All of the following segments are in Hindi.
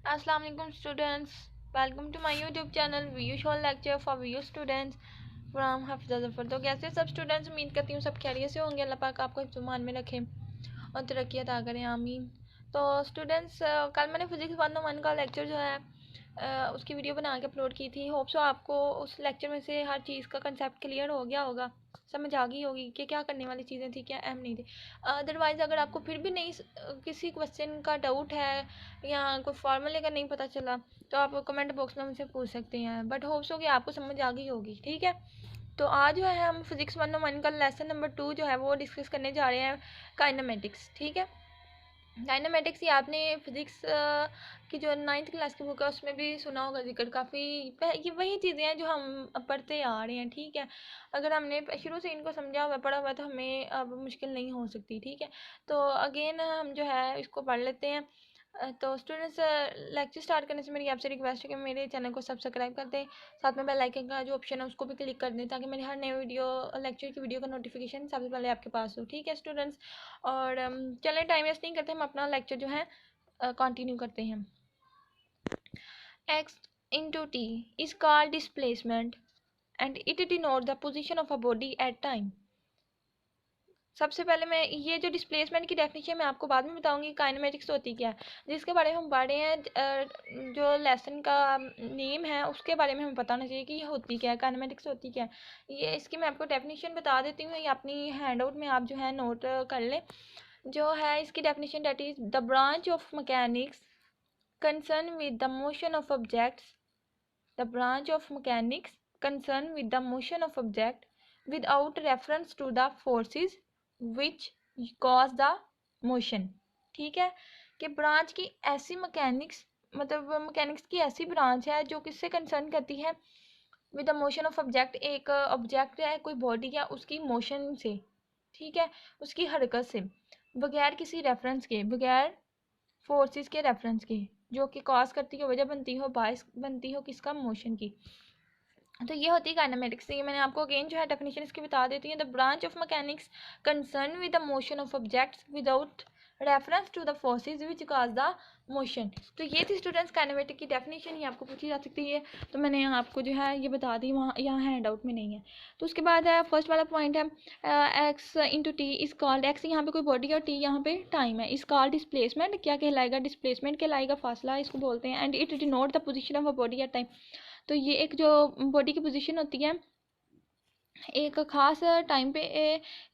अस्सलाम वालेकुम students, welcome to my YouTube channel VU shall lecture for VU students from Hafza Zafar. तो कैसे सब स्टूडेंट्स, उम्मीद करती हूँ सब खैरियत से होंगे। अल्लाह पाक आपको हिफ्ज़-ओ-मान में रखे और तरक्की अता करें, आमीन। तो स्टूडेंट्स, कल मैंने फिजिक्स 101 का लेक्चर जो है उसकी वीडियो बना के अपलोड की थी। होप सो आपको उस लेक्चर में से हर चीज़ का कंसेप्ट क्लियर हो गया होगा, समझ आ गई होगी कि क्या करने वाली चीज़ें थी, क्या अहम नहीं थी। अदरवाइज़ अगर आपको फिर भी नहीं किसी क्वेश्चन का डाउट है या कोई फार्मूले का नहीं पता चला तो आप कमेंट बॉक्स में मुझसे पूछ सकते हैं, बट होप्स हो कि आपको समझ आ गई होगी। ठीक है, तो आज जो है हम फिजिक्स 101 का लेसन नंबर 2 जो है वो डिस्कस करने जा रहे हैं, काइनेमेटिक्स। ठीक है, काइनेमेटिक्स ये आपने फिजिक्स की जो 9th क्लास की बुक है उसमें भी सुना होगा जिक्र काफ़ी। ये वही चीज़ें हैं जो हम पढ़ते आ रहे हैं। ठीक है, अगर हमने शुरू से इनको समझा हुआ पढ़ा हुआ तो हमें अब मुश्किल नहीं हो सकती। ठीक है, तो अगेन हम जो है इसको पढ़ लेते हैं। तो स्टूडेंट्स, लेक्चर स्टार्ट करने से मेरी आपसे रिक्वेस्ट है कि मेरे चैनल को सब्सक्राइब कर दें, साथ में बेल आइकन का जो ऑप्शन है उसको भी क्लिक कर दें ताकि मेरी हर नई वीडियो लेक्चर की वीडियो का नोटिफिकेशन सबसे पहले आपके पास हो। ठीक है स्टूडेंट्स, और चलें टाइम वेस्ट नहीं करते, हम अपना लेक्चर जो है कंटिन्यू करते हैं। x into t is called displacement and it denotes the position of a body at time। सबसे पहले मैं ये जो डिस्प्लेसमेंट की डेफिनेशन मैं आपको बाद में बताऊंगी काइनेमेटिक्स होती क्या है, जिसके बारे में हम पढ़ रहे हैं। जो लेसन का नेम है उसके बारे में हमें पता होना चाहिए कि ये होती क्या है, काइनेमेटिक्स होती क्या है। ये इसकी मैं आपको डेफिनेशन बता देती हूँ, ये अपनी हैंड आउट में आप जो है नोट कर लें। जो है इसकी definition, that is the branch of mechanics concerned with the motion of objects, the branch of mechanics concerned with the motion of object without reference to the forces which cause the motion। ठीक है, कि ब्रांच की ऐसी मैकेनिक्स, मतलब मैकेनिक्स की ऐसी ब्रांच है जो किससे कंसर्न करती है, with the motion of object. एक ऑब्जेक्ट है कोई बॉडी या उसकी मोशन से, ठीक है, उसकी हरकत से, बगैर किसी रेफरेंस के, बगैर फोर्सेस के रेफरेंस के, जो कि कॉज करती हो, वजह बनती हो, बायस बनती हो किसका, मोशन की। तो ये होती है काइनेमेटिक्स। ये मैंने आपको अगेन जो है डेफिनेशन इसकी बता देती हूँ। The branch of mechanics concern with the motion of objects without reference to the forces which cause the motion. तो ये थी स्टूडेंट्स काइनेमेटिक की डेफिनेशन, ये आपको पूछी जा सकती है, तो मैंने आपको जो है ये बता दी, वहाँ यहाँ हैंड आउट में नहीं है। तो उसके बाद है फर्स्ट वाला पॉइंट है x into t is called, x यहाँ पे कोई बॉडी और टी यहाँ पे टाइम है, इज कॉल्ड डिस्प्लेसमेंट। क्या कहलाएगा, डिस्प्लेसमेंट कहलाएगा, फासला इसको बोलते हैं। And it denote the position of a body at time. तो ये एक जो बॉडी की पोजीशन होती है एक ख़ास टाइम पे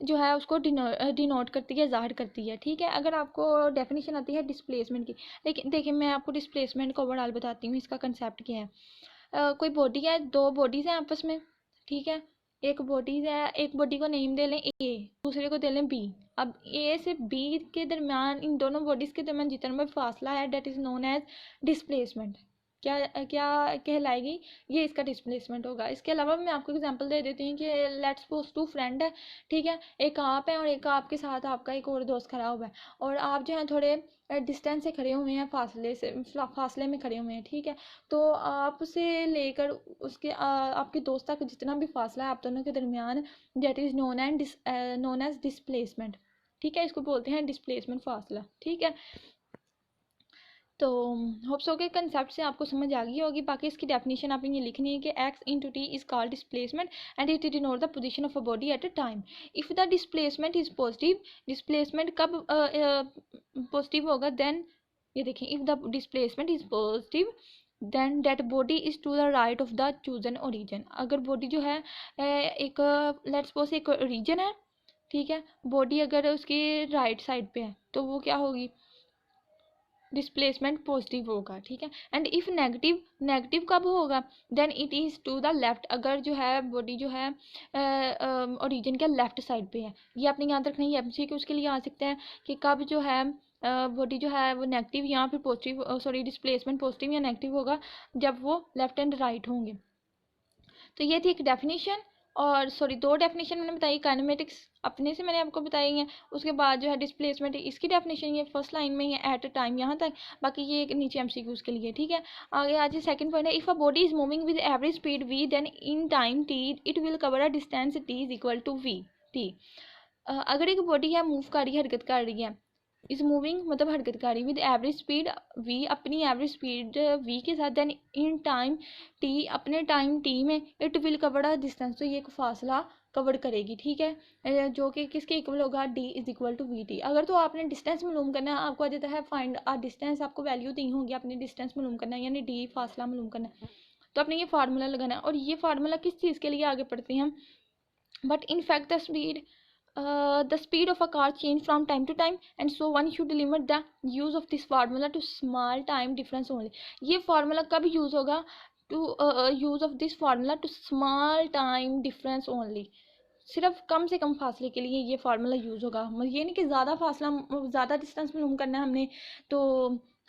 जो है उसको डिनोट करती है, ज़ाहिर करती है। ठीक है, अगर आपको डेफिनेशन आती है डिस्प्लेसमेंट की, लेकिन देखिए मैं आपको डिस्प्लेसमेंट को ओवरऑल बताती हूँ, इसका कंसेप्ट क्या है। कोई बॉडी है, दो बॉडीज़ हैं आपस में। ठीक है, एक बॉडीज़ है, एक बॉडी को नेम दे लें ए, दूसरे को दे लें बी। अब ए से बी के दरमियान, इन दोनों बॉडीज़ के दरमियान जितना भी फासला है, that is known as displacement. क्या क्या कहलाएगी, ये इसका डिस्प्लेसमेंट होगा। इसके अलावा मैं आपको एग्जांपल दे देती हूँ कि लेट्स सपोज 2 फ्रेंड है। ठीक है, एक आप है और एक आपके साथ आपका एक और दोस्त खड़ा हुआ है, और आप जो है थोड़े डिस्टेंस से खड़े हुए हैं, फासले में खड़े हुए हैं। ठीक है, तो आपसे लेकर उसके आपके दोस्त तक जितना भी फासला है आप दोनों के दरमियान, that is known as displacement. ठीक है, इसको बोलते हैं डिस्प्लेसमेंट फासला। ठीक है, तो होप्स हो के कंसेप्ट से आपको समझ आ गई होगी। बाकी इसकी डेफिनेशन आपने ये लिखनी है कि x into t is called displacement and it denote the position of a body at a time. If the displacement is positive, displacement कब पॉजिटिव होगा, देन ये देखें, if the displacement is positive then that body is to the right of the chosen origin. अगर बॉडी जो है एक लेट्स सपोज एक रीजन है, ठीक है, बॉडी अगर उसकी राइट साइड पे है तो वो क्या होगी, डिस्प्लेसमेंट पॉजिटिव होगा। ठीक है, एंड इफ़ नेगेटिव, नेगेटिव कब होगा, then it is to the left. अगर जो है बॉडी जो है ओरिजिन के लेफ्ट साइड पे है। ये आपने याद रखना है, एमसीक्यू कि उसके लिए आ सकते हैं कि कब जो है बॉडी जो है वो नेगेटिव या फिर पॉजिटिव, सॉरी डिस्प्लेसमेंट पॉजिटिव या नेगेटिव होगा जब वो लेफ्ट एंड राइट होंगे। तो ये थी एक डेफिनेशन, और सॉरी 2 डेफिनेशन मैंने बताई, काइनेमेटिक्स अपने से मैंने आपको बताई हैं। उसके बाद जो है डिस्प्लेसमेंट, इसकी डेफिनेशन ये फर्स्ट लाइन में ही है, एट अ टाइम यहाँ तक। बाकी ये एक नीचे एमसीक्यूज के लिए। ठीक है, आगे आज सेकंड पॉइंट है, if a body is moving with average speed v then in time t it will cover a distance t is equal to v t. अगर एक बॉडी है मूव कर रही है, हरकत कर रही है, इज मूविंग मतलब हरकत कर रही विद एवरेज स्पीड वी, अपनी एवरेज स्पीड वी के साथ, देन इन टाइम टी, अपने टाइम टी में it will cover a distance, तो ये एक फासला कवर करेगी, ठीक है, जो कि किसके इक्वल होगा, d is equal to v t. अगर तो आपने डिस्टेंस मालूम करना है, आपको आ जाता है फाइंड आ डिस्टेंस, आपको वैल्यू दी होगी, आपने डिस्टेंस मालूम करना है यानी डी फासला मालूम करना है, तो आपने ये फार्मूला लगाना है। और ये फार्मूला किस चीज़ के लिए आगे पढ़ते हैं हम, but in fact the speed of a car change from time to time, and so one should limit the use of this formula to small time difference only। ये formula कब use होगा, to use of this formula to small time difference only, सिर्फ कम से कम फासले के लिए ये फार्मूला यूज़ होगा। ये नहीं कि ज़्यादा फासला, ज़्यादा डिस्टेंस मालूम करना है हमने तो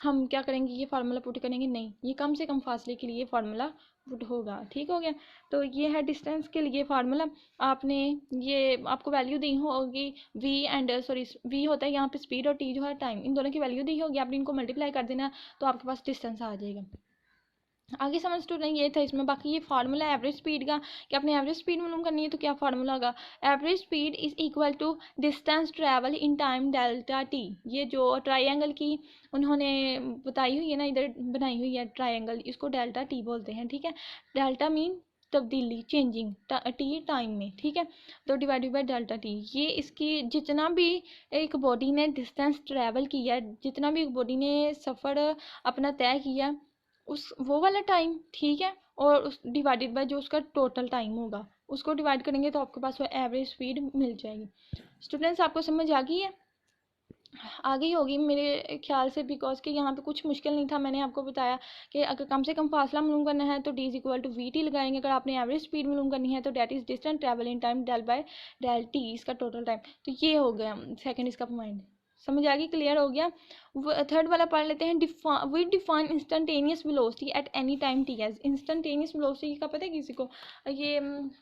हम क्या करेंगे, ये फार्मूला पुट करेंगे, नहीं, ये कम से कम फासले के लिए फार्मूला पुट होगा, ठीक हो गया। तो ये है डिस्टेंस के लिए फार्मूला। आपने ये आपको वैल्यू दी होगी वी एंड सॉरी वी होता है यहाँ पे स्पीड और टी जो है टाइम, इन दोनों की वैल्यू दी होगी, आपने इनको मल्टीप्लाई कर देना तो आपके पास डिस्टेंस आ जाएगा। आगे समझ स्टूडेंट ये था इसमें। बाकी ये फार्मूला एवरेज स्पीड का कि आपने एवरेज स्पीड मालूम करनी है तो क्या फार्मूला होगा, average speed is equal to distance travel in time delta t. ये जो ट्राइंगल की उन्होंने बताई हुई है ना, इधर बनाई हुई है ट्राइंगल, इसको डेल्टा टी बोलते हैं, ठीक है। डेल्टा मीन तब्दीली, चेंजिंग, टी टाइम में, ठीक है, तो डिवाइडेड बाय डेल्टा टी। ये इसकी जितना भी एक बॉडी ने डिस्टेंस ट्रैवल किया, जितना भी एक बॉडी ने सफ़र अपना तय किया उस वो वाला टाइम, ठीक है, और उस डिवाइडेड बाय जो उसका टोटल टाइम होगा उसको डिवाइड करेंगे तो आपके पास वो एवरेज स्पीड मिल जाएगी। स्टूडेंट्स आपको समझ आ गई है, आ गई होगी मेरे ख्याल से, बिकॉज कि यहाँ पे कुछ मुश्किल नहीं था। मैंने आपको बताया कि अगर कम से कम फासला मालूम करना है तो d is equal to v t लगाएंगे, अगर आपने एवरेज स्पीड मालूम करनी है तो that is distance travel in time del by del t, इसका टोटल टाइम। तो ये हो गया सेकंड इसका पॉइंट, समझ आ गई, क्लियर हो गया। थर्ड वाला पढ़ लेते हैं, we define instantaneous velocity at any time t as. Instantaneous velocity का पता है किसी को, ये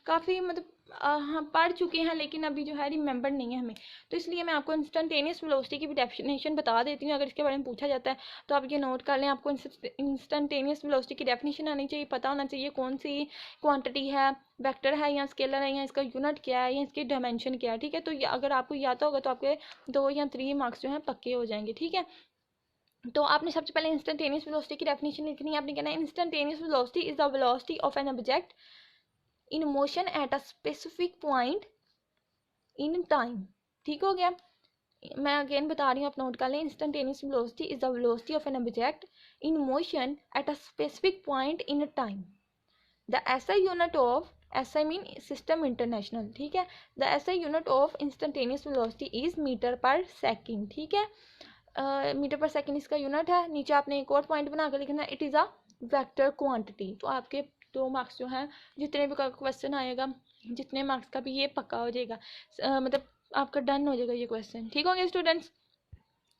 काफ़ी मतलब हाँ पढ़ चुके हैं लेकिन अभी जो है रिमेंबर नहीं है हमें, तो इसलिए मैं आपको इंस्टेंटेनियस वेलोसिटी की भी डेफिनेशन बता देती हूँ। अगर इसके बारे में पूछा जाता है तो आप ये नोट कर लें, आपको इंस्टेंटेनियस वेलोसिटी की डेफिनेशन आनी चाहिए, पता होना चाहिए कौन सी क्वांटिटी है, वेक्टर है या स्केलर है, या इसका यूनिट क्या है, या इसकी डायमेंशन क्या है, ठीक है। तो ये अगर आपको याद होगा तो आपके 2 या 3 मार्क्स जो हैं पक्के हो जाएंगे, ठीक है। तो आपने सबसे पहले इंस्टेंटेनियस वेलोसिटी की डेफिनेशन लिखनी है। आपने कहना है instantaneous velocity is the velocity of an object in motion at a specific point in time, ठीक हो गया। मैं अगेन बता रही हूँ, आप नोट कर लें, instantaneous velocity is the velocity of an object in motion at a specific point in time. The SI unit of, SI mean system international, ठीक है, the SI unit of instantaneous velocity is metre per second, ठीक है। मीटर पर सेकेंड इसका यूनिट है। नीचे आपने एक और पॉइंट बनाकर लिखना है, it is a vector quantity. तो आपके 2 मार्क्स जो हैं, जितने भी क्वेश्चन आएगा, जितने मार्क्स का भी ये पक्का हो जाएगा, मतलब आपका डन हो जाएगा ये क्वेश्चन, ठीक हो गया स्टूडेंट्स।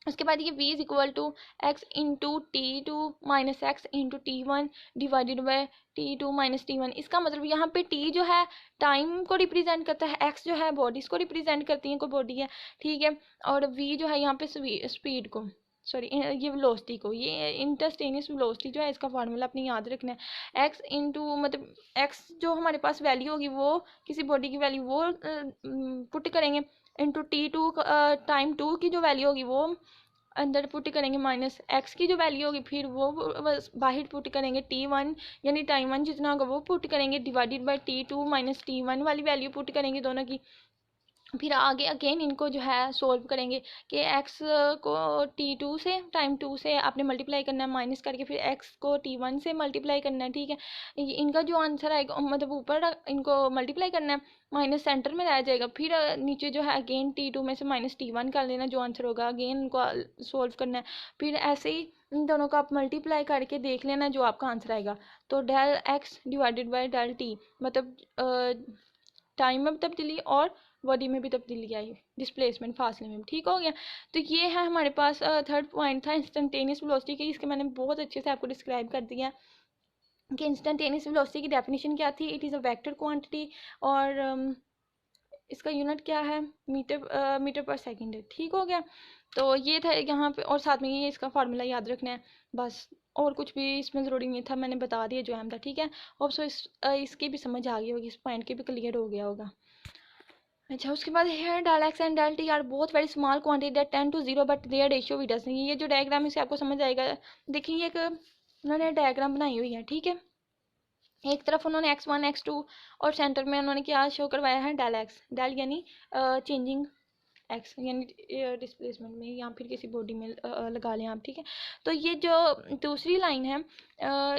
उसके बाद ये v is equal to x into t two minus x into t one divided by t two minus t one. इसका मतलब यहाँ पे t जो है टाइम को रिप्रेजेंट करता है, x जो है बॉडीज़ को रिप्रेजेंट करती है, कोई बॉडी है, ठीक है, और v जो है यहाँ पे स्पीड को, सॉरी ये वेलोसिटी को, ये इंस्टेंटेनियस वेलोसिटी जो है इसका फार्मूला अपने याद रखना है। x इंटू मतलब x जो हमारे पास वैल्यू होगी वो किसी बॉडी की वैल्यू वो पुट करेंगे, into t two time two की जो वैल्यू होगी वो अंदर पुट करेंगे, माइनस एक्स की जो वैल्यू होगी फिर वो बाहर पुट करेंगे, टी वन यानी टाइम वन जितना होगा वो पुट करेंगे, divided by t two minus t one वाली वैल्यू पुट करेंगे दोनों की। फिर आगे अगेन इनको जो है सोल्व करेंगे कि x को t2 से टाइम 2 से आपने मल्टीप्लाई करना है माइनस करके, फिर x को t1 से मल्टीप्लाई करना है, ठीक है। इनका जो आंसर आएगा मतलब ऊपर इनको मल्टीप्लाई करना है, माइनस सेंटर में रह जाएगा, फिर नीचे जो है अगेन t2 में से माइनस t1 कर लेना, जो आंसर होगा अगेन इनको सोल्व करना है। फिर ऐसे ही इन दोनों का आप मल्टीप्लाई करके देख लेना जो आपका आंसर आएगा। तो del x divided by del t मतलब टाइम में तब्दीली और बॉडी में भी तब्दीली आई, डिस्प्लेसमेंट फासले में, ठीक हो गया। तो ये है हमारे पास थर्ड पॉइंट था इंस्टेंटेनियस वेलोसिटी की, इसके मैंने बहुत अच्छे से आपको डिस्क्राइब कर दिया कि इंस्टेंटेनियस वेलोसिटी की डेफिनेशन क्या थी, it is a vector quantity, और इसका यूनिट क्या है, मीटर पर सेकेंड है, ठीक हो गया। तो ये था यहाँ पे, और साथ में ये इसका फार्मूला याद रखना है बस, और कुछ भी इसमें ज़रूरी नहीं था, मैंने बता दिया जो अहम था, ठीक है। और सो इसकी भी समझ आ गई होगी, इस पॉइंट की भी क्लियर हो गया होगा। अच्छा, उसके बाद here del x and del t are both very small quantity that tend to zero but their ratio we does नहीं। ये जो डायग्राम इससे आपको समझ आएगा। देखिए ये एक उन्होंने डायग्राम बनाई हुई है, ठीक है। एक तरफ उन्होंने x1 x2 और सेंटर में उन्होंने क्या शो करवाया है, डेल एक्स, डेल यानी चेंजिंग एक्स यानी डिस्प्लेसमेंट में या फिर किसी बॉडी में लगा लें आप, ठीक है। तो ये जो दूसरी लाइन है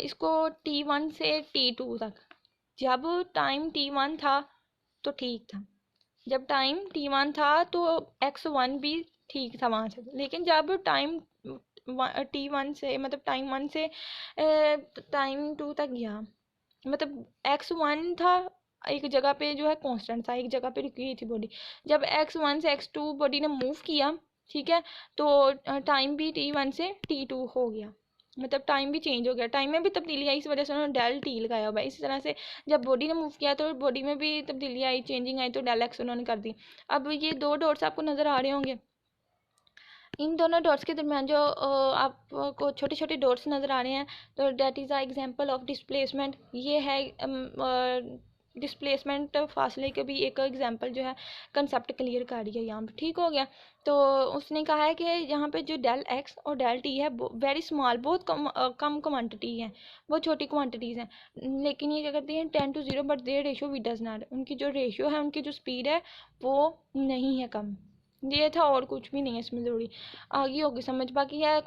इसको t1 से t2 तक, जब टाइम t1 था तो ठीक था, जब टाइम t1 था तो x1 भी ठीक था वहाँ से, लेकिन जब टाइम t1 से मतलब टाइम 1 से टाइम 2 तक गया, मतलब x1 था एक जगह पे जो है कांस्टेंट था, एक जगह पे रुकी हुई थी बॉडी। जब x1 से x2 बॉडी ने मूव किया, ठीक है, तो टाइम भी t1 से t2 हो गया, मतलब टाइम भी चेंज हो गया, टाइम में भी तब्दीली आई, इस वजह से उन्होंने डेल टी लगाया हुआ है। इसी तरह से जब बॉडी ने मूव किया तो बॉडी में भी तब्दीली आई, चेंजिंग आई, तो डेल एक्स उन्होंने कर दी। अब ये दो डॉट्स आपको नज़र आ रहे होंगे, इन दोनों डॉट्स के दरमियान जो आपको छोटे छोटे डॉट्स नज़र आ रहे हैं, तो that is a example of displacement. ये है डिस्प्लेसमेंट फासले के भी एक एग्जांपल जो है, कंसेप्ट क्लियर कर दिया यहाँ पे, ठीक हो गया। तो उसने कहा है कि यहाँ पे जो डेल एक्स और डेल टी है वेरी स्मॉल, बहुत कम क्वांटिटी है, बहुत छोटी क्वांटिटीज़ हैं, लेकिन ये क्या करती हैं 10 to 0 but their ratio we does not, उनकी जो रेशियो है, उनकी जो स्पीड है वो नहीं है कम। ये था और कुछ भी नहीं है इसमें ज़रूरी, आगे होगी समझ। बाकी है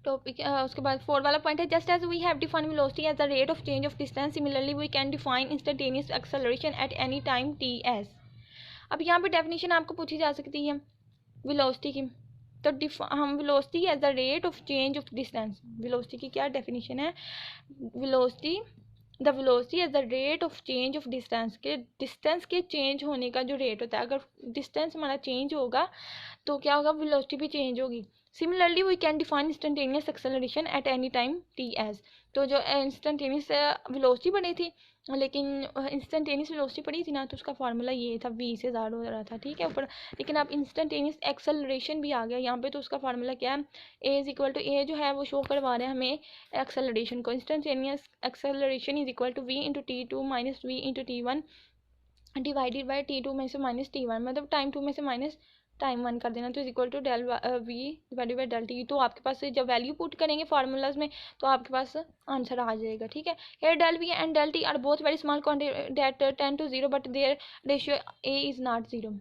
टॉपिक उसके बाद 4 वाला पॉइंट है, just as we have define velocity as the rate of change of distance, similarly we can define instantaneous acceleration at any time t as. अब यहाँ पे डेफिनेशन आपको पूछी जा सकती है वेलोसिटी की, तो हम velocity as the rate of change of distance, velocity की क्या डेफिनेशन है, velocity the velocity as the rate of change of distance, के डिस्टेंस के चेंज होने का जो रेट होता है, अगर डिस्टेंस हमारा चेंज होगा तो क्या होगा, वेलोसिटी भी चेंज होगी। Similarly we can define instantaneous acceleration at any time t as. तो जो इंस्टेंटेनियस वेलोसिटी बनी थी, लेकिन इंस्टेंटेनियस वेलोसिटी पड़ी थी ना, तो उसका फार्मूला ये था, v से ज़्यादा हो रहा था, ठीक है ऊपर। लेकिन अब इंस्टेंटेनियस एक्सेलरेशन भी आ गया यहाँ पे, तो उसका फार्मूला क्या है, a इज इक्वल टू ए जो है वो शो करवा रहे हैं हमें एक्सेलरेशन को, instantaneous acceleration is equal to v into t2 minus v into t1 divided by t2 में से माइनस t1, मतलब टाइम 2 में से माइनस टाइम 1 कर देना, तो is equal to del v divided by del t. तो आपके पास जब वैल्यू पुट करेंगे फार्मूलाज में तो आपके पास आंसर आ जाएगा, ठीक है। Here del v and del t are both very small quantity that 10 to 0 but their ratio a is not 0।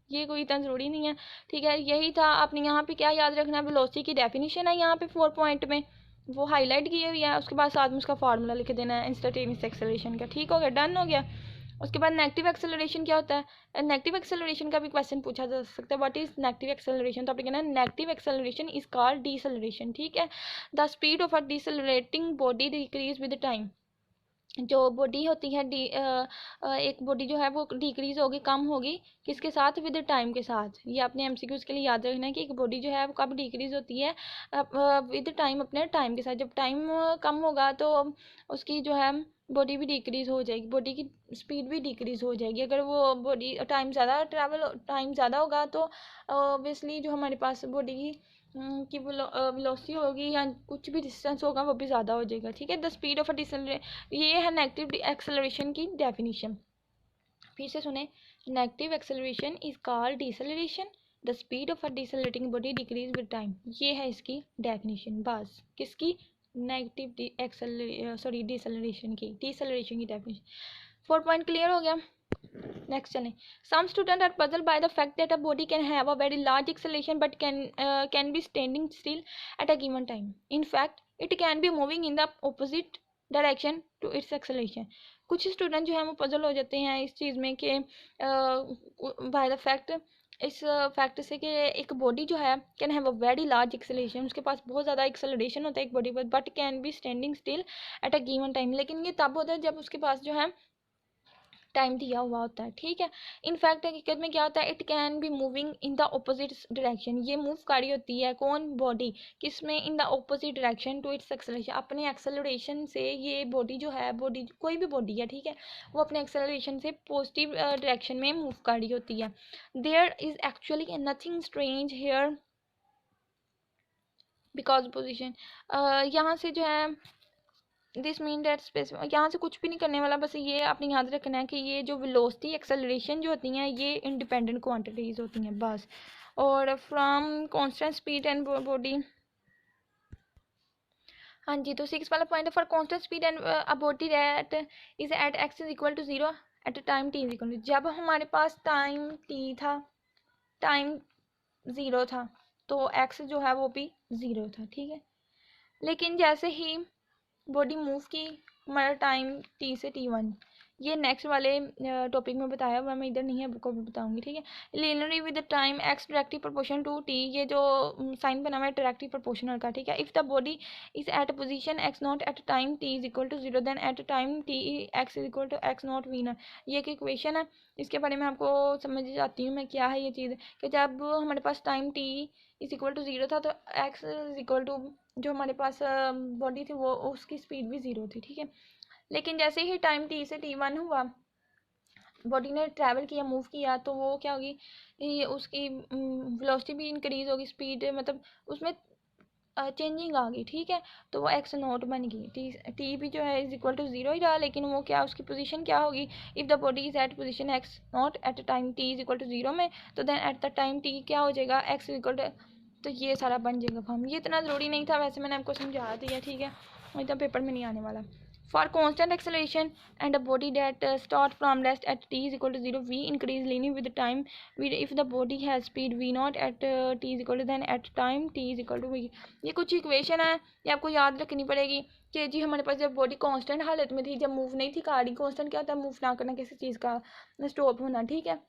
ये कोई इतना ज़रूरी नहीं है, ठीक है। यही था, आपने यहाँ पे क्या याद रखना है, वेलोसिटी की डेफिनेशन है यहाँ पे 4 पॉइंट में, वो हाईलाइट की हुई है, उसके बाद साथ में उसका फार्मूला लिख देना है इंस्टेंटेनियस एक्सेलरेशन का, ठीक हो गया, डन हो गया। उसके बाद नेगेटिव एक्सेलरेशन क्या होता है, नेगेटिव एक्सेलरेशन का भी क्वेश्चन पूछा जा सकता है, व्हाट इज नेगेटिव एक्सेलरेशन, तो आपने कहना है negative acceleration is called deceleration, ठीक है। The speed of a decelerating body decreases with time, जो बॉडी होती है एक बॉडी जो है वो डिक्रीज होगी, कम होगी, किसके साथ, विद टाइम के साथ। ये आपने एमसीक्यूज के लिए याद रखना है कि एक बॉडी जो है वो कब डिक्रीज होती है, विद टाइम, अपने टाइम के साथ। जब टाइम कम होगा तो उसकी जो है बॉडी भी डिक्रीज हो जाएगी, बॉडी की स्पीड भी डिक्रीज हो जाएगी। अगर वो बॉडी टाइम ज़्यादा होगा तो ऑब्वियसली जो हमारे पास बॉडी की वेलोसिटी होगी या कुछ भी डिस्टेंस होगा वो भी ज़्यादा हो जाएगा, ठीक है। द स्पीड ऑफ अ ये है नेगेटिव एक्सेलरेशन की डेफिनेशन। फिर से सुने, negative acceleration is called deceleration, the speed of a decelerating body decreases with time, ये है इसकी डेफिनेशन। बस किसकी, नेगेटिव डिसेलरेशन की डेफिनेशन। 4 पॉइंट क्लियर हो गया। नेक्स्ट चलें। Some student are puzzle by the fact that a body can have a very large acceleration but can be standing still at a given time, in fact it can be moving in the opposite direction to its acceleration. कुछ स्टूडेंट जो है वो पजल हो जाते हैं इस चीज़ में कि बाय द फैक्ट, इस फैक्ट से कि एक बॉडी जो है can have a very large acceleration, उसके पास बहुत ज़्यादा एक्सेलरेशन होता है एक बॉडी पर, but can be standing still at a given time, लेकिन ये तब होता है जब उसके पास जो है टाइम दिया हुआ होता है, ठीक है। इनफैक्ट हकीकत में क्या होता है, it can be moving in the opposite direction, ये मूव कर रही होती है कौन, बॉडी, किसमें, in the opposite direction to its acceleration, अपने एक्सेलरेशन से ये बॉडी जो है, बॉडी कोई भी बॉडी है, ठीक है, वो अपने एक्सेलरेशन से पॉजिटिव डायरेक्शन में मूव कर रही होती है। There is actually nothing strange here because position, यहाँ से जो है दिस मीन दैट स्पेस, यहाँ से कुछ भी नहीं करने वाला, बस ये आपने याद रखना है कि ये जो वेलोसिटी एक्सेलरेशन जो होती हैं ये इंडिपेंडेंट क्वांटिटीज़ होती हैं बस। और from constant speed and body, हाँ जी, तो 6 वाला पॉइंट है for constant speed and a body that is at x is equal to 0 at a time T is equal to, जब हमारे पास टाइम टी था, टाइम 0 था, तो एक्स जो है वो भी 0 था, ठीक है। लेकिन जैसे ही बॉडी मूव की, हमारा टाइम टी से T1, ये नेक्स्ट वाले टॉपिक में बताया हुआ, मैं इधर नहीं है, को भी बताऊंगी, ठीक है। Linearly with the time x directly proportion to t, ये जो साइन बना हुआ है डायरेक्टली प्रोपोर्शनल का, ठीक है। If the body is at position x not at time T is equal to 0 then at time t x is equal to x not v not, ये एक इक्वेशन है, इसके बारे में आपको समझ जाती हूँ मैं क्या है ये चीज़, कि जब हमारे पास time T is equal to 0 था तो एक्स इज इक्वल टू, जो हमारे पास बॉडी थी वो उसकी स्पीड भी 0 थी, ठीक है। लेकिन जैसे ही टाइम टी से T1 हुआ, बॉडी ने ट्रैवल किया, मूव किया, तो वो क्या होगी, ये उसकी वेलोसिटी भी इंक्रीज होगी, स्पीड मतलब उसमें चेंजिंग आ गई, ठीक है। तो वो एक्स नॉट बन गई, टी भी जो है इज इक्वल टू 0 ही रहा, लेकिन वो क्या, उसकी पोजीशन क्या होगी, if the body is at position x not at time T is equal to 0 में, तो then at the time t क्या हो जाएगा, एक्स इज इक्वल टू, तो ये सारा बन जाएगा फॉर्म। ये इतना ज़रूरी नहीं था, वैसे मैंने आपको समझा दिया, ठीक है, इतना पेपर में नहीं आने वाला। For constant acceleration and a body that start from rest at t is equal to 0, we increase linear with the time with if the body has speed v naught at t is equal to then at time t is equal to v, ये कुछ इक्वेशन है, ये आपको याद रखनी पड़ेगी कि जी हमारे पास जब बॉडी कांस्टेंट हालत में थी, जब मूव नहीं थी गाड़ी, कांस्टेंट क्या होता है, मूव ना करना, किसी चीज़ का स्टॉप होना, ठीक है।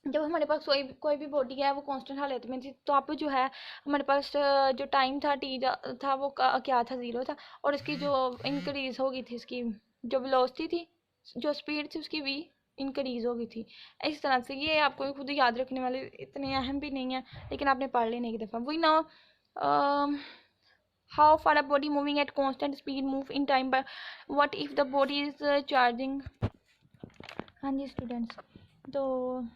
जब हमारे पास कोई भी बॉडी है वो कांस्टेंट हालत में थी, तो आप जो है हमारे पास जो टाइम था टी था वो क्या था, 0 था, और इसकी जो इंक्रीज हो गई थी, इसकी जो वेलोसिटी थी, जो स्पीड थी उसकी भी इंक्रीज हो गई थी। इस तरह से ये आपको खुद याद रखने वाले इतने अहम भी नहीं है, लेकिन आपने पढ़ लेने की दफ़ा। We know how far a body moving at constant speed move in time, but what if the body is charging. हाँ जी स्टूडेंट्स, तो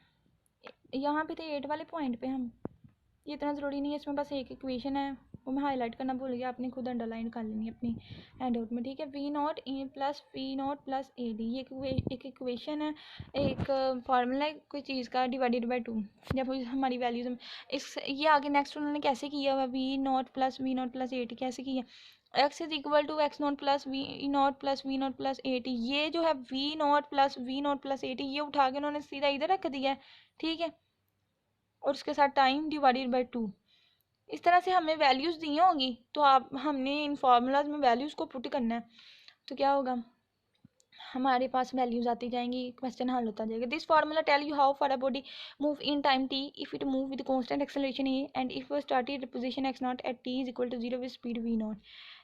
यहाँ पे थे 8 वाले पॉइंट पे हम, ये इतना ज़रूरी नहीं है, इसमें बस एक इक्वेशन है, वो मैं हाईलाइट करना भूल गया, आपने खुद अंडरलाइन कर लेनी है अपनी हैंड आउट में, ठीक है। V naught a plus v naught plus a d, ये एक इक्वेशन है, एक फार्मूला है कोई चीज़ का, डिवाइडेड बाई 2, जब हमारी वैल्यूज इस ये आगे नेक्स्ट उन्होंने कैसे किया हुआ, v naught plus a t कैसे किया, x is equal to x naught plus v naught plus a t, ये जो है v naught plus a t, ये उठा के उन्होंने सीधा इधर रख दिया है, ठीक है, और उसके साथ टाइम डिवाइडेड बाई 2। इस तरह से हमें वैल्यूज़ दी होंगी, तो आप हमने इन फार्मूलाज में वैल्यूज़ को पुट करना है, तो क्या होगा, हमारे पास वैल्यूज आती जाएंगी, क्वेश्चन हल होता जाएगा। This formula tell you how far a body move in time t if it move with constant acceleration a and if started position x not at t is equal to 0 with speed v naught.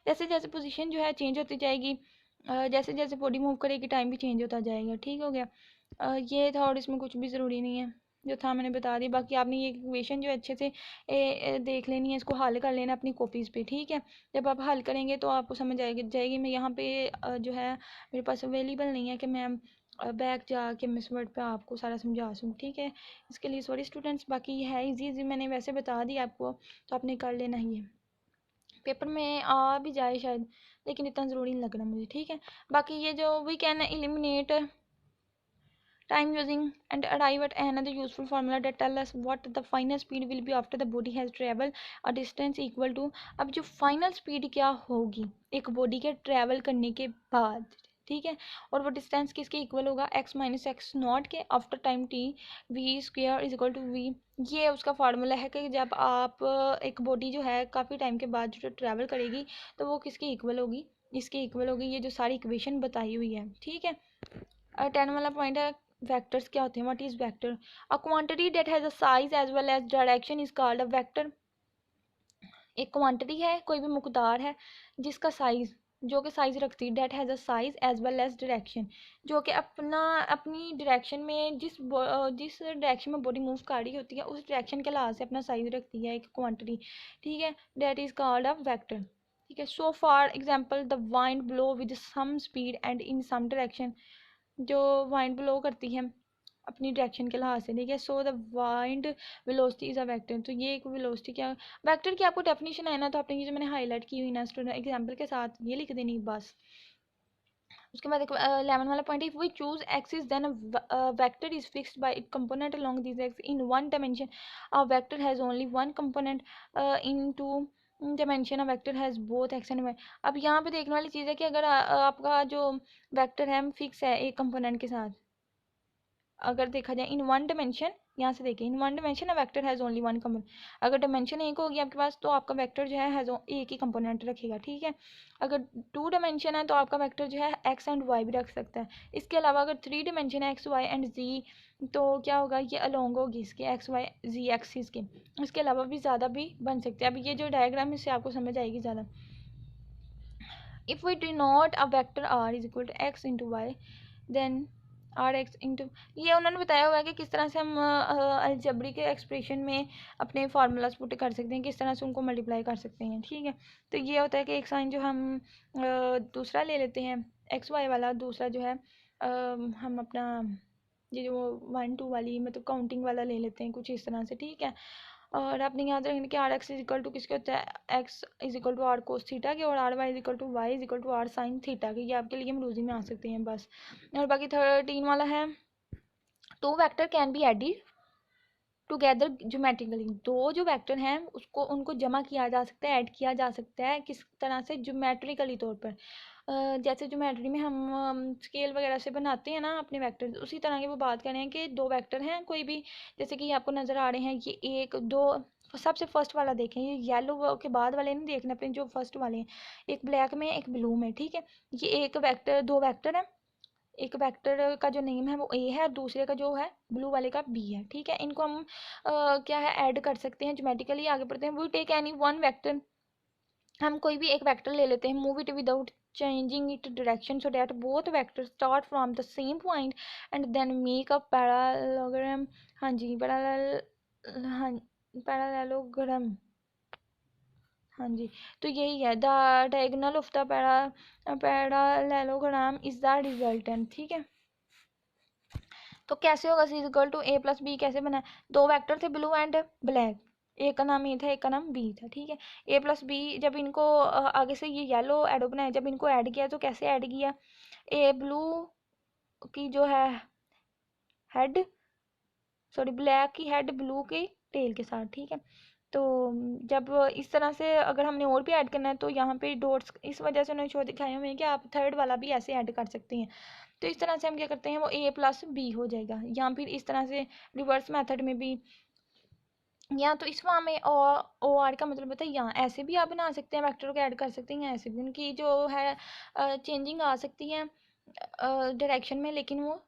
जैसे जैसे पोजीशन जो है चेंज होती जाएगी, जैसे जैसे बॉडी मूव करेगी टाइम भी चेंज होता जाएगा, ठीक हो गया। ये था, और इसमें कुछ भी ज़रूरी नहीं है, जो था मैंने बता दिया। बाकी आपने ये इक्वेशन जो अच्छे से देख लेनी है, इसको हल कर लेना अपनी कॉपीज़ पे, ठीक है। जब आप हल करेंगे तो आपको समझ जाएगी। मैं यहाँ पे जो है मेरे पास अवेलेबल नहीं है कि मैं बैक जाके मिस वर्ड पे आपको सारा समझा सकूँ, ठीक है। इसके लिए सॉरी स्टूडेंट्स, बाकी ये है इजी मैंने वैसे बता दिया आपको, तो आपने कर लेना ही है, पेपर में आ भी जाए शायद, लेकिन इतना ज़रूरी नहीं लग रहा मुझे, ठीक है। बाकी ये जो we can eliminate time using and arrive at another useful formula that tell us what the final speed will be after the body has traveled a distance equal to, अब जो final speed क्या होगी एक बॉडी के ट्रैवल करने के बाद, ठीक है, और वो डिस्टेंस किसके इक्वल होगा, x माइनस एक्स नॉट के after time t v square is equal to v। ये उसका फार्मूला है कि जब आप एक बॉडी जो है काफ़ी टाइम के बाद जो ट्रैवल करेगी तो वो किसके इक्वल होगी, इसके इक्वल होगी, ये जो सारी इक्वेशन बताई हुई है, ठीक है। 10 वाला पॉइंट है वेक्टर्स क्या होते हैं, what is vector, a quantity that has a size as well as direction is called a vector. एक क्वांटिटी है, कोई भी मकदार है जिसका साइज, जो कि साइज रखती है, that has a size as well as direction, जो कि अपनी डायरेक्शन में जिस डायरेक्शन में बॉडी मूव कर रही होती है उस डायरेक्शन के लिहाज से अपना साइज रखती है एक क्वांटिटी, ठीक है, that is called a vector, ठीक है। So for example the wind blow with some speed and in some direction, जो वाइंड ब्लो करती है अपनी डायरेक्शन के लिहाज से, ठीक है। So the wind velocity is a vector, तो ये एक वेलोसिटी क्या वेक्टर की आपको डेफिनेशन है ना, तो आपने ये जो मैंने हाईलाइट की हुई ना स्टूडेंट एग्जांपल के साथ ये लिख देनी बस। उसके बाद 11 वाला point, if we choose axis then vector is fixed by it component along this axis in one dimension, a vector has only one component in two dimension, a vector has both x and y. अब यहाँ पे देखने वाली चीज़ है कि अगर आपका जो वेक्टर है फिक्स है एक कंपोनेंट के साथ, अगर देखा जाए इन वन डायमेंशन, यहाँ से देखिए इन one dimension a vector has only one component, अगर डायमेंशन एक होगी आपके पास तो आपका वेक्टर जो है हैज़ एक ही कंपोनेंट रखेगा, ठीक है। अगर टू डायमेंशन है तो आपका वेक्टर जो है एक्स एंड वाई भी रख सकता है। इसके अलावा अगर थ्री डायमेंशन है एक्स वाई एंड जी, तो क्या होगा, ये अलोंग होगी इसके एक्स वाई जी एक्सिस के। इसके अलावा भी ज़्यादा भी बन सकते हैं। अब ये जो डायग्राम इससे आपको समझ आएगी ज़्यादा। If we denote a vector r is equal to x into y then r x into, ये उन्होंने बताया हुआ है कि किस तरह से हम अलजेब्रिक के एक्सप्रेशन में अपने फार्मूलाज पुट कर सकते हैं, किस तरह से उनको मल्टीप्लाई कर सकते हैं, ठीक है। तो ये होता है कि एक साइन जो हम दूसरा ले लेते हैं एक्स वाई वाला, दूसरा जो है हम अपना ये जो 1 2 वाली मतलब काउंटिंग वाला ले लेते हैं कुछ इस तरह से, ठीक है। और आपने याद रखना कि r x is equal to किसके होता है, x is equal to r cos theta के, और r y is equal to y is equal to r sine theta के। ये आपके लिए मरूजी में आ सकते हैं बस। और बाकी 13 वाला है, two vector can be added together geometrically, दो जो वेक्टर हैं उसको उनको जमा किया जा सकता है, ऐड किया जा सकता है किस तरह से, ज्योमेट्रिकली तौर पर। जैसे ज्योमेट्री में हम स्केल वगैरह से बनाते हैं ना अपने वेक्टर, उसी तरह की वो बात कर रहे हैं कि दो वेक्टर हैं कोई भी, जैसे कि आपको नज़र आ रहे हैं ये एक दो, सबसे फर्स्ट वाला देखें, ये येलो के बाद वाले नहीं देखने अपने, जो फर्स्ट वाले हैं एक ब्लैक में एक ब्लू में, ठीक है। ये एक वेक्टर, दो वेक्टर है, एक वेक्टर का जो नेम है वो ए है और दूसरे का जो है ब्लू वाले का बी है, ठीक है। इनको हम क्या है ऐड कर सकते हैं ज्योमेट्रिकली। आगे बढ़ते हैं, we take any one vector, हम कोई भी एक वेक्टर ले लेते हैं, move it without changing it direction so that both vector start from the same point and then make a parallelogram. हाँ जी हाँ पैरेललोग्राम, हाँ जी। तो यही है the diagonal of the parallelogram is the resultant, ठीक है। तो कैसे होगा C equal to A plus B, कैसे बना, दो वेक्टर थे ब्लू एंड ब्लैक, एक का नाम ए था एक का नाम बी था, ठीक है। ए प्लस बी, जब इनको आगे से ये येलो एडो बनाया, जब इनको ऐड किया तो कैसे ऐड किया, ए ब्लू की जो है हेड, सॉरी ब्लैक की हेड ब्लू के टेल के साथ, ठीक है। तो जब इस तरह से अगर हमने और भी ऐड करना है तो यहाँ पे डॉट्स, इस वजह से उन्होंने शो दिखाया हुए हैं कि आप थर्ड वाला भी ऐसे ऐड कर सकते हैं। तो इस तरह से हम क्या करते हैं, वो ए प्लस बी हो जाएगा, या फिर इस तरह से रिवर्स मेथड में भी, या तो इस फॉर्म में ओ आर का मतलब होता है, यहाँ ऐसे भी आप बना सकते हैं वेक्टर को ऐड कर सकते हैं, ऐसे भी उनकी जो है चेंजिंग आ सकती है डायरेक्शन में, लेकिन वो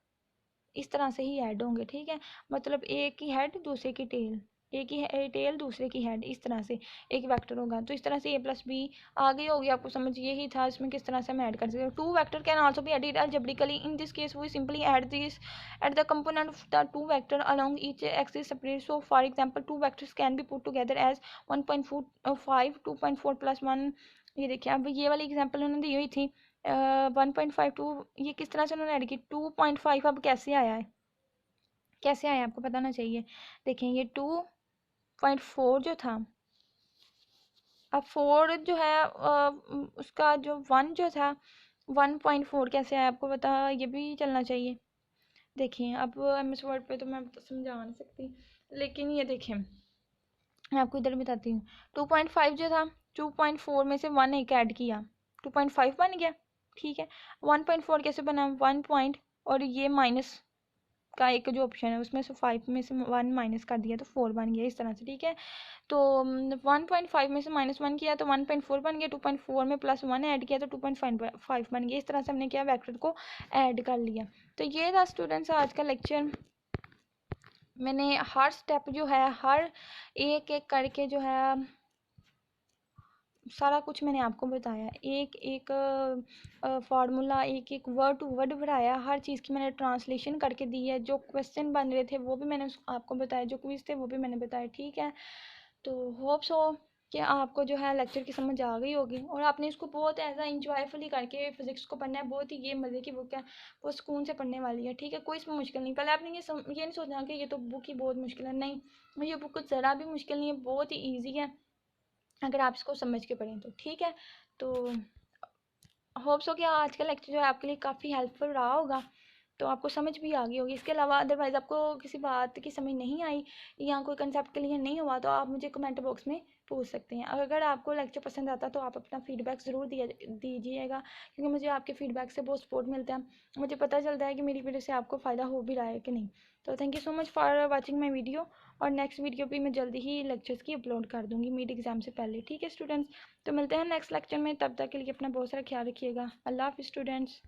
इस तरह से ही ऐड होंगे, ठीक है। मतलब एक की हेड दूसरे की टेल, एक की टेल दूसरे की हेड, इस तरह से एक वेक्टर होगा। तो इस तरह से ए प्लस बी आ गई होगी आपको समझ, यही था इसमें किस तरह से हम ऐड कर सकते हैं। Two vector can also be added algebraically, in this case we simply add this at the component of the two vector along each axis separate. So for example two vectors can be put together as 1.5 2.4 plus 1। ये देखिए अब ये वाली एग्जांपल उन्होंने दी हुई थी 1.52, ये किस तरह से उन्होंने ऐड की 2.5, अब कैसे आया है, कैसे आया आपको पता होना चाहिए। देखें ये 2.4 जो था, अब 4 जो है उसका जो 1 जो था 1.4 कैसे आया आपको पता, ये भी चलना चाहिए। देखिए अब MS वर्ड पे तो मैं समझा नहीं सकती, लेकिन ये देखें मैं आपको इधर बताती हूँ। 2.5 जो था 2.4 में से 1 एक ऐड किया 2.5 बन गया, ठीक है। 1.4 कैसे बना, 1 पॉइंट और ये माइनस का एक जो ऑप्शन है उसमें से 5 में से 1 माइनस कर दिया तो 4 बन गया, इस तरह से, ठीक है। तो 1.5 में से -1 किया तो 1.4 बन गया, 2.4 में +1 ऐड किया तो 2.5 बन गया। इस तरह से हमने क्या वेक्टर को ऐड कर लिया। तो ये था स्टूडेंट्स आज का लेक्चर। मैंने हर स्टेप जो है हर एक एक करके जो है सारा कुछ मैंने आपको बताया, एक एक फार्मूला एक एक वर्ड टू वर्ड बढ़ाया, हर चीज़ की मैंने ट्रांसलेशन करके दी है, जो क्वेश्चन बन रहे थे वो भी मैंने आपको बताया, जो क्विज थे वो भी मैंने बताया, ठीक है। तो होप सो कि आपको जो है लेक्चर की समझ आ गई होगी और आपने इसको बहुत ऐसा इंजॉयफुली करके फिज़िक्स को पढ़ना है। बहुत ही ये मज़े की बुक है, वो सुकून से पढ़ने वाली है, ठीक है। कोई इसमें मुश्किल नहीं। पहले आपने ये नहीं सोचना कि ये तो बुक ही बहुत मुश्किल है, नहीं, ये बुक कुछ ज़रा भी मुश्किल नहीं है, बहुत ही ईजी है अगर आप इसको समझ के पढ़ें तो, ठीक है। तो होप्स हो कि आज का लेक्चर जो है आपके लिए काफ़ी हेल्पफुल रहा होगा, तो आपको समझ भी आ गई होगी। इसके अलावा अदरवाइज़ आपको किसी बात की समझ नहीं आई या कोई कंसेप्ट क्लियर नहीं हुआ तो आप मुझे कमेंट बॉक्स में पूछ सकते हैं। अगर आपको लेक्चर पसंद आता तो आप अपना फीडबैक ज़रूर दीजिएगा, क्योंकि मुझे आपके फीडबैक से बहुत सपोर्ट मिलता है, मुझे पता चलता है कि मेरी वीडियो से आपको फ़ायदा हो भी रहा है कि नहीं। तो thank you so much for watching my video, और नेक्स्ट वीडियो भी मैं जल्दी ही लेक्चर्स की अपलोड कर दूँगी मिड एग्ज़ाम से पहले, ठीक है स्टूडेंट्स। तो मिलते हैं नेक्स्ट लेक्चर में, तब तक के लिए अपना बहुत सारा ख्याल रखिएगा। अल्लाह हाफ़िज़ स्टूडेंट्स।